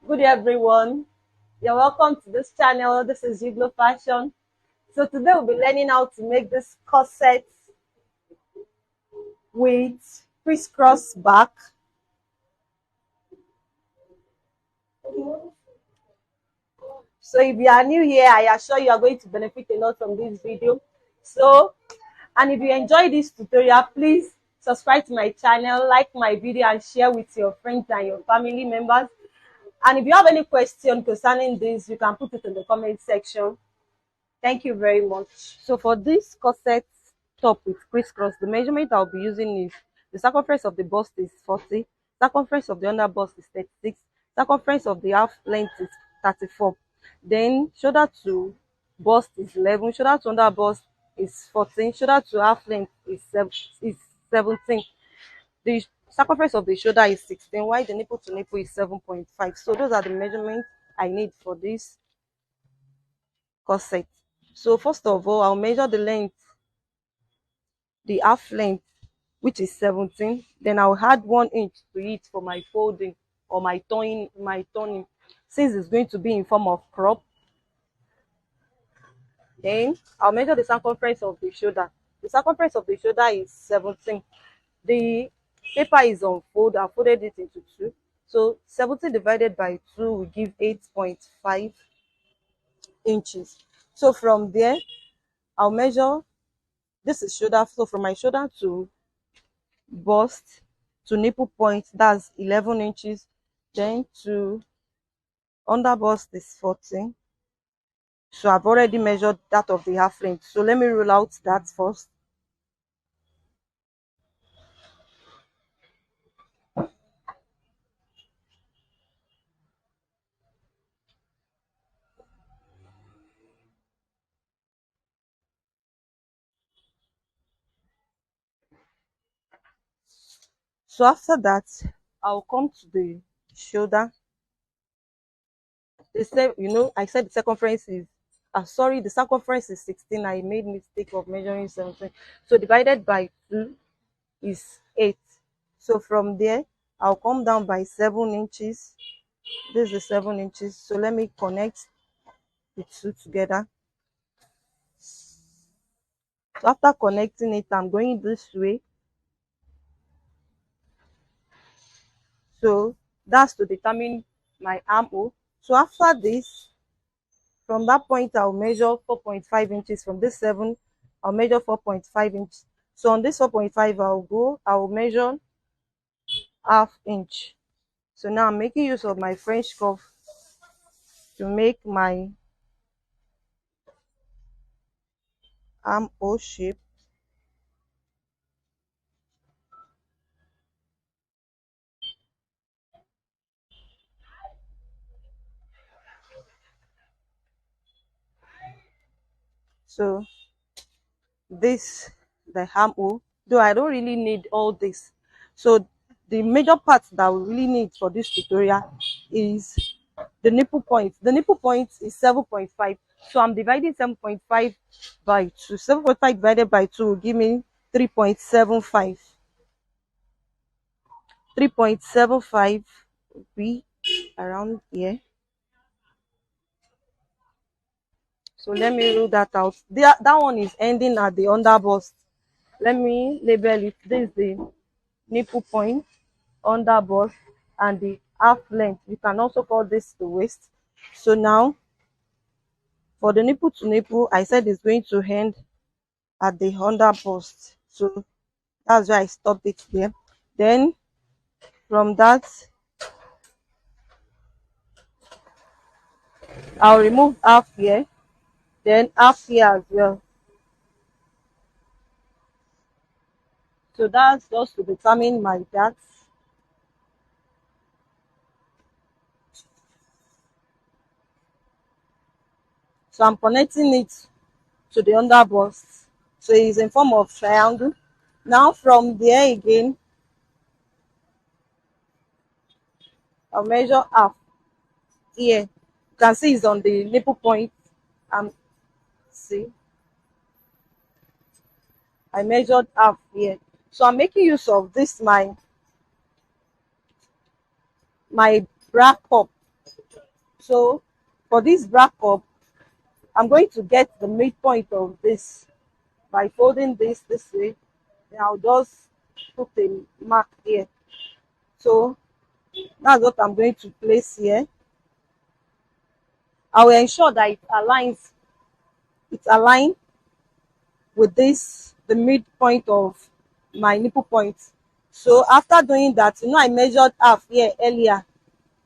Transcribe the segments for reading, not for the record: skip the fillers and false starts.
Good day, everyone. You're welcome to this channel. This is Yuglo Fashion. So today we'll be learning how to make this corset with crisscross back. So if you are new here, I assure you are going to benefit a lot from this video. And if you enjoy this tutorial, please subscribe to my channel, like my video, and share with your friends and your family members. And if you have any question concerning this, you can put it in the comment section. Thank you very much. So for this corset top with crisscross, the measurement I'll be using is the circumference of the bust is 40, circumference of the under bust is 36, circumference of the half length is 34. Then shoulder to bust is 11, shoulder to under bust is 14, shoulder to half length is 17. The circumference of the shoulder is 16, while the nipple to nipple is 7.5. So those are the measurements I need for this corset. So first of all, I'll measure the length, the half length, which is 17. Then I'll add 1 inch to it for my folding or my turning, since it's going to be in form of crop. Then I'll measure the circumference of the shoulder. The circumference of the shoulder is 17. The paper is on fold. I folded it into 2. So 17 divided by 2 will give 8.5 inches. So from there, I'll measure, this is shoulder, so from my shoulder to bust to nipple point, that's 11 inches. Then to under bust is 14. So I've already measured that of the half length. So let me rule out that first. So after that, I'll come to the shoulder. They say, I said the circumference is, the circumference is 16. I made mistake of measuring 17. So divided by 2 is 8. So from there, I'll come down by 7 inches. This is 7 inches. So let me connect the two together. So after connecting it, I'm going this way. So that's to determine my armhole. So after this, from that point, I'll measure 4.5 inches. From this 7, I'll measure 4.5 inches. So on this 4.5, I'll measure half inch. So now I'm making use of my French curve to make my armhole shape. So this, the armhole, though I don't really need all this. So the major part that we really need for this tutorial is the nipple point. The nipple point is 7.5. So I'm dividing 7.5 by 2. 7.5 divided by 2 will give me 3.75. 3.75 will be around here. So let me rule that out. That one is ending at the under bust. Let me label it. This is the nipple point, under bust, and the half length. You can also call this the waist. So now, for the nipple to nipple, I said it's going to end at the under bust. So that's why I stopped it there. Then from that, I'll remove half here, then half here as well. So that's just to determine my depth. So I'm connecting it to the under bust. So it's in form of triangle. Now from there again, I'll measure half here. You can see it's on the nipple point. See, I measured half here. So I'm making use of this my bra cup. So for this bra cup, I'm going to get the midpoint of this by folding this way. Then I'll just put a mark here. So that's what I'm going to place here. I will ensure that it aligns with this, the midpoint of my nipple point. So after doing that, I measured half here earlier.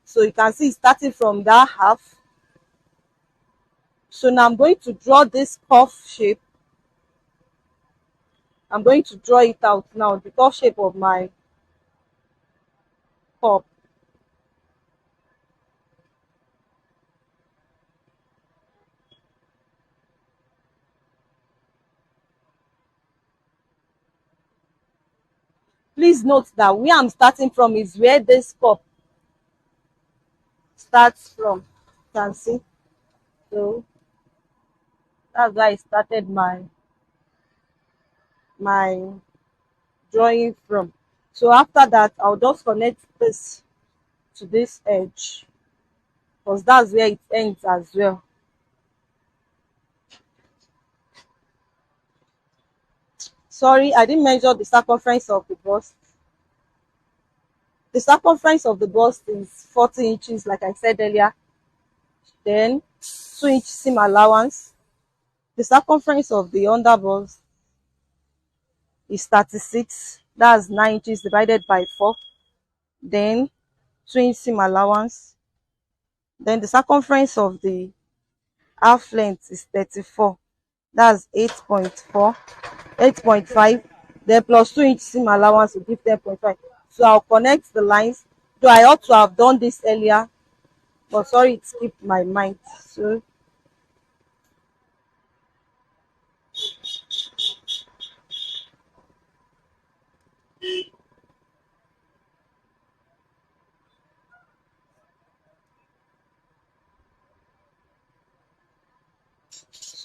So you can see it's starting from that half. So now I'm going to draw this cuff shape. I'm going to draw it out now, the cuff shape of my cup. Please note that where I'm starting from is where this cup starts from. You can see. So that's why I started my drawing from. So after that, I'll just connect this to this edge, because that's where it ends as well. Sorry, I didn't measure the circumference of the bust. The circumference of the bust is 40 inches, like I said earlier. Then 2-inch seam allowance. The circumference of the under bust is 36. That's 9 inches divided by 4. Then 2-inch seam allowance. Then the circumference of the half length is 34. That's 8.4, 8.5. Then plus 2-inch seam allowance will give 10.5. So I'll connect the lines. Though I ought to have done this earlier, but sorry, it skipped my mind. So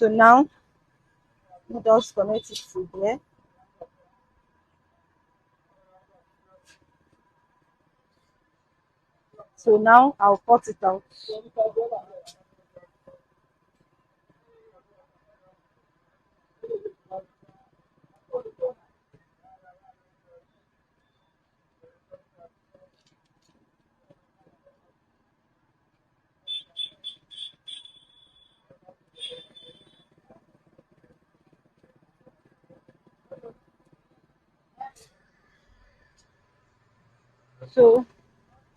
now we just connect it to here. So now I'll cut it out. So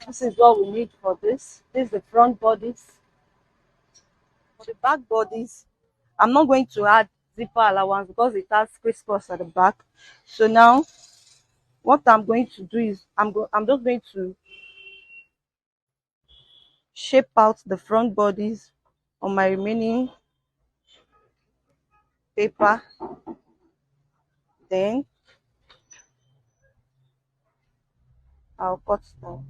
this is what we need for this. This is the front bodice. For the back bodies, I'm not going to add zipper allowance because it has crisscross at the back. So now what I'm going to do is I'm just going to shape out the front bodies on my remaining paper. Then I'll cut it out.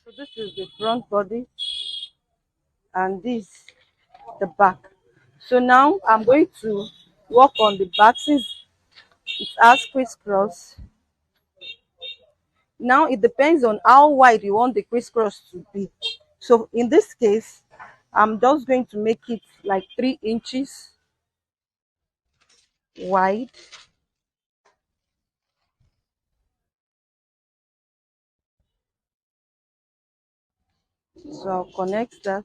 So this is the front body and this the back. So now I'm going to work on the back since it has crisscross. Now it depends on how wide you want the crisscross to be. So in this case, I'm just going to make it like 3 inches wide. So I'll connect that.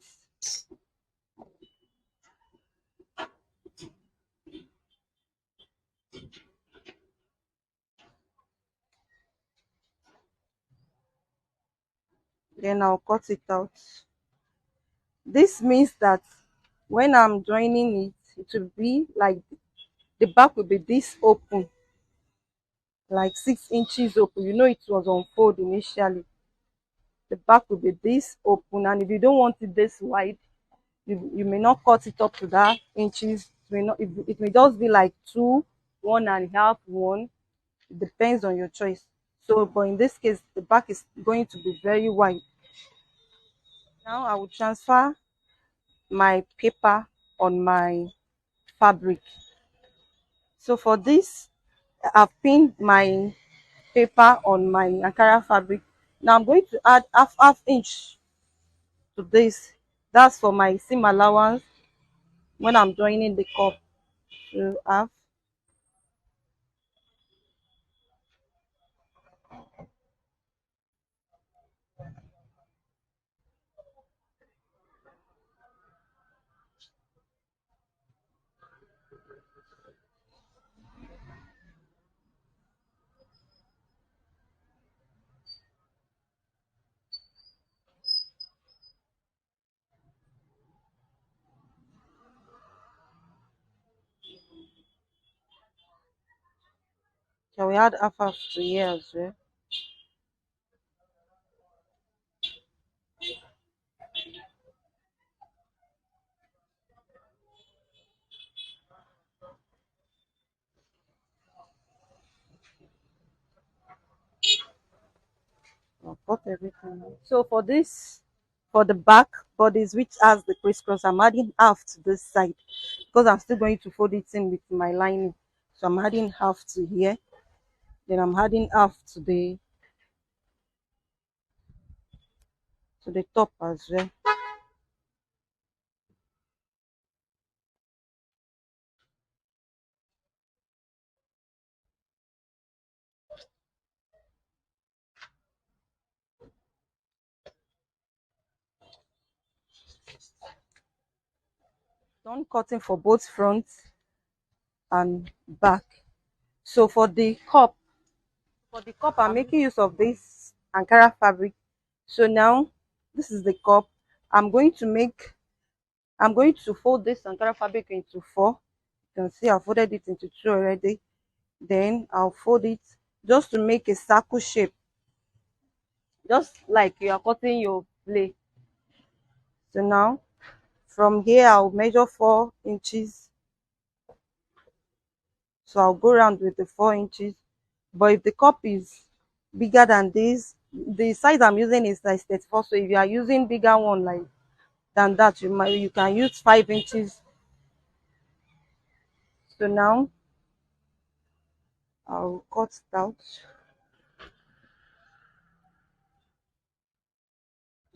Then I'll cut it out. This means that when I'm joining it, it will be like the back will be this open, like 6 inches open. It was on fold initially. The back will be this open, and if you don't want it this wide, you may not cut it up to that inches. It may just be like 2, 1.5, 1. It depends on your choice. So, but in this case, the back is going to be very wide. Now I will transfer my paper on my fabric. So for this, I've pinned my paper on my Ankara fabric. Now I'm going to add half inch to this. That's for my seam allowance when I'm joining the cup to half. Shall we add half to here as well? I'll cut everything out. So for this, for the back bodice which has the crisscross, I'm adding half to this side because I'm still going to fold it in with my lining. So I'm adding half to here, then I'm adding half to the top as well. Done cutting for both front and back. So for the cup I'm making use of this Ankara fabric. So now this is the cup. I'm going to fold this Ankara fabric into four. You can see I folded it into two already. Then I'll fold it just to make a circle shape, just like you are cutting your plate. So now from here I'll measure 4 inches. So I'll go around with the 4 inches. But if the cup is bigger than this, the size I'm using is size 34. So if you are using bigger one like than that, you can use 5 inches. So now I'll cut it out.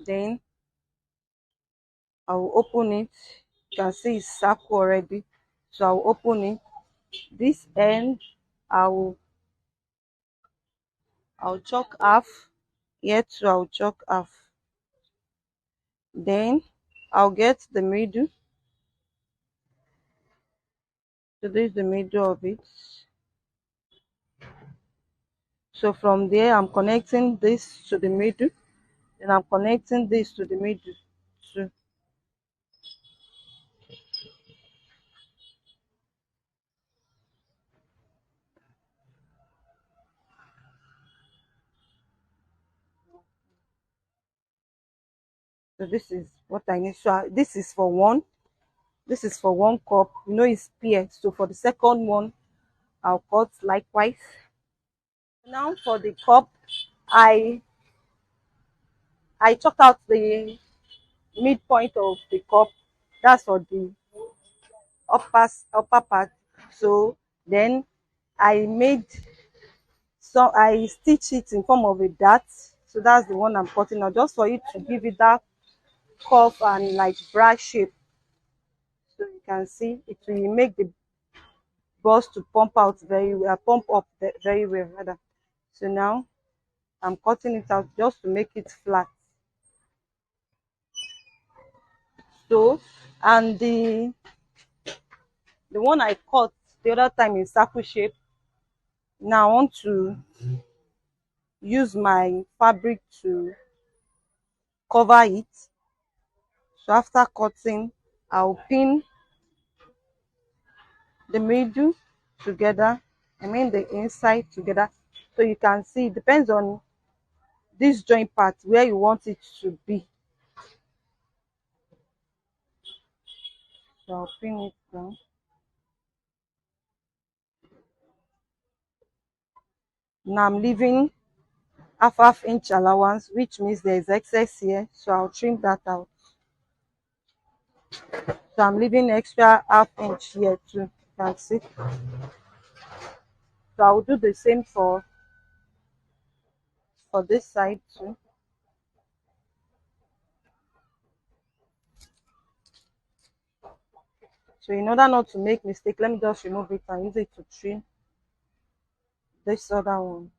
Then I'll open it. You can see it's circle already. So I'll open it. This end I'll I'll chalk half. Here too I'll chalk half. Then I'll get the middle. So this is the middle of it. So from there I'm connecting this to the middle. Then I'm connecting this to the middle too. So this is what I need. So this is for one. This is for one cup. You know it's pair. So for the second one, I'll cut likewise. Now for the cup, I I chalk out the midpoint of the cup. That's for the upper part. So then I made I stitch it in form of a dart. So that's the one I'm cutting out, just for it to give it that curve and like bra shape. So you can see it will make the bust to pump out very well, pump up very well rather. So now I'm cutting it out just to make it flat. So, and the one I cut the other time in circle shape. Now I want to use my fabric to cover it. So after cutting, I'll pin the middle together, I mean the inside together. So you can see it depends on this joint part where you want it to be. So I'll pin it down. Now I'm leaving half inch allowance, which means there's excess here, so I'll trim that out. So I'm leaving extra half inch here too, you can see. So I'll do the same for this side too. So in order not to make mistake, let me just remove it and use it to trim this other one.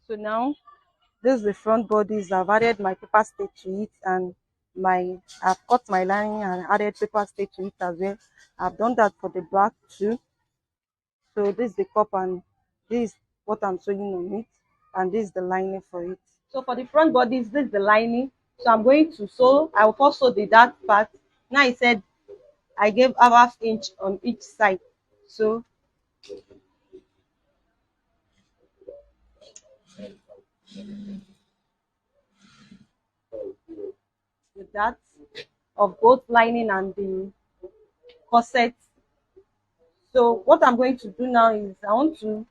So now this is the front bodies. I've added my paper stitch to it, and I've cut my lining and added paper stitch to it as well. I've done that for the back too. So this is the cup, and this is what I'm sewing on it, and this is the lining for it. So for the front bodies, this is the lining. So I'm going to sew. I will first sew the dark part. Now I said I gave half inch on each side. So with that of both lining and the corset. So what I'm going to do now is I want to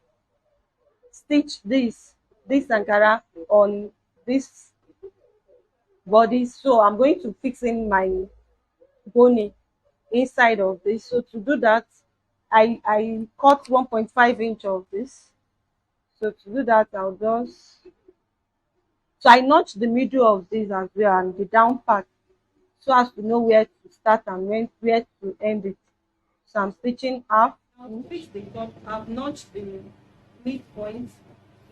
stitch this Ankara on this body. So I'm going to fix in my boning inside of this. So to do that, I cut 1.5 inch of this. So to do that, I'll just, so I notch the middle of this as well and the down part, so as to know where to start and where to end it. So I'm stitching half. I've fixed the top. I've notched the midpoint,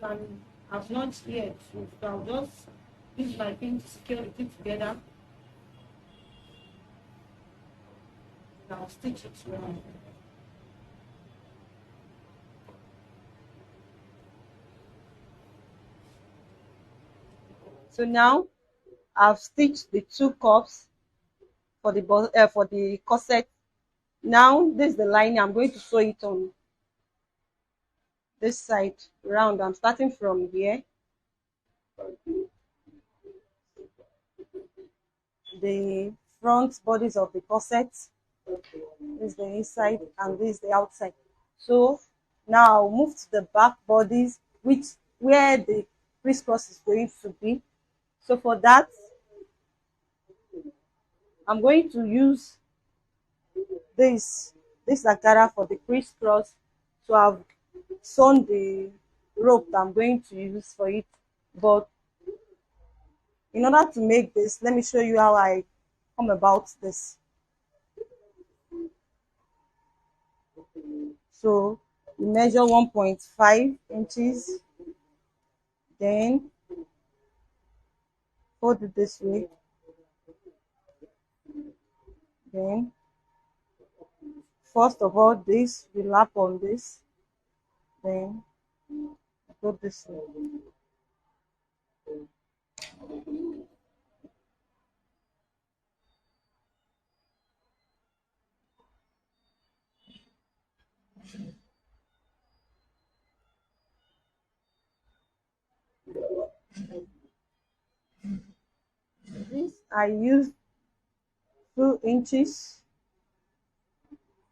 and I've notched here too. So I'll just use my pin to secure the two together. And I'll stitch it round. So now I've stitched the two cups for the corset. Now this is the lining. I'm going to sew it on this side round. I'm starting from here. The front bodies of the corset. This is the inside and this is the outside. So now I'll move to the back bodies, which where the crisscross is going to be. So for that, I'm going to use this Ankara for the crisscross. So I've sewn the rope that I'm going to use for it. But in order to make this, let me show you how I come about this. So you measure 1.5 inches, then fold it this way, then first of all this we lap on this, then go this way. This I use 2 inches.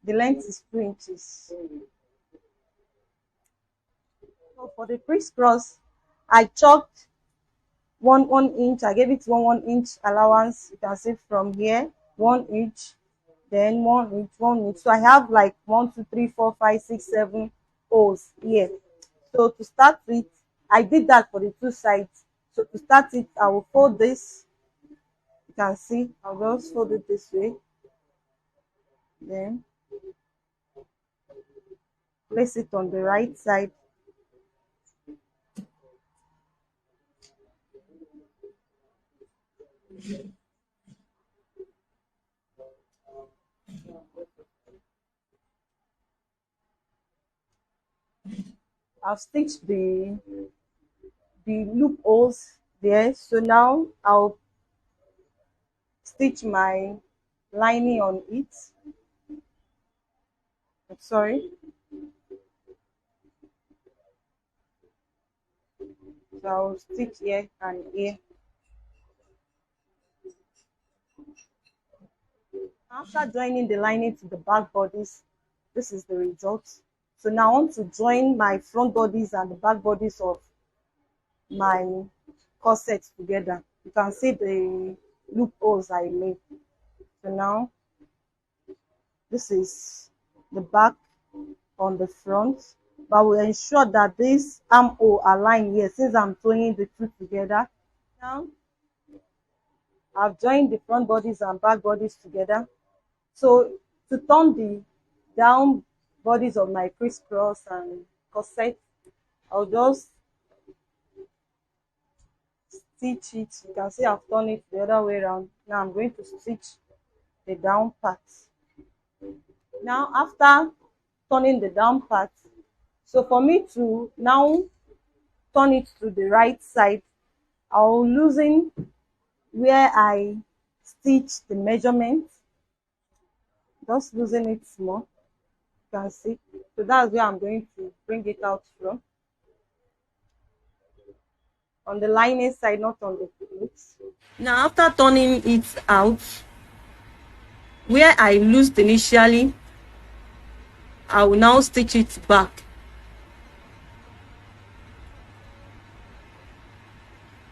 The length is 2 inches. So for the crisscross, I chalked one inch. I gave it 1 inch allowance. You can see from here 1 inch, then 1 inch, 1 inch. So I have like 1, 2, 3, 4, 5, 6, 7 holes here. So to start with, I did that for the two sides. So to start it, I will fold this. You can see I'll just fold it this way, then place it on the right side. I've stitched the loopholes there. So now I'll stitch my lining on it. I'm sorry. So I'll stitch here and here. After joining the lining to the back bodice, this is the result. So now I want to join my front bodice and the back bodice of my corset together. You can see the loopholes I made. So now this is the back on the front, but we'll ensure that this armhole align here since I'm joining the two together. Now I've joined the front bodies and back bodies together. So to turn the down bodies of my crisscross and corset, I'll just stitch it. You can see I've turned it the other way around. Now I'm going to stitch the down part. Now after turning the down part, so for me to now turn it to the right side, I'll loosen where I stitch the measurement. Just loosen it small. You can see. So that's where I'm going to bring it out from. On the lining side, not on the pleats. Now after turning it out, where I loosed initially, I will now stitch it back.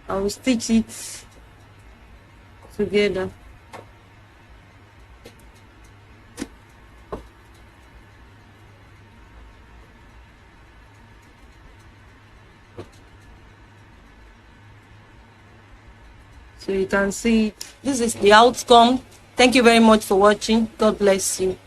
I will stitch it together. So you can see this is the outcome. Thank you very much for watching. God bless you.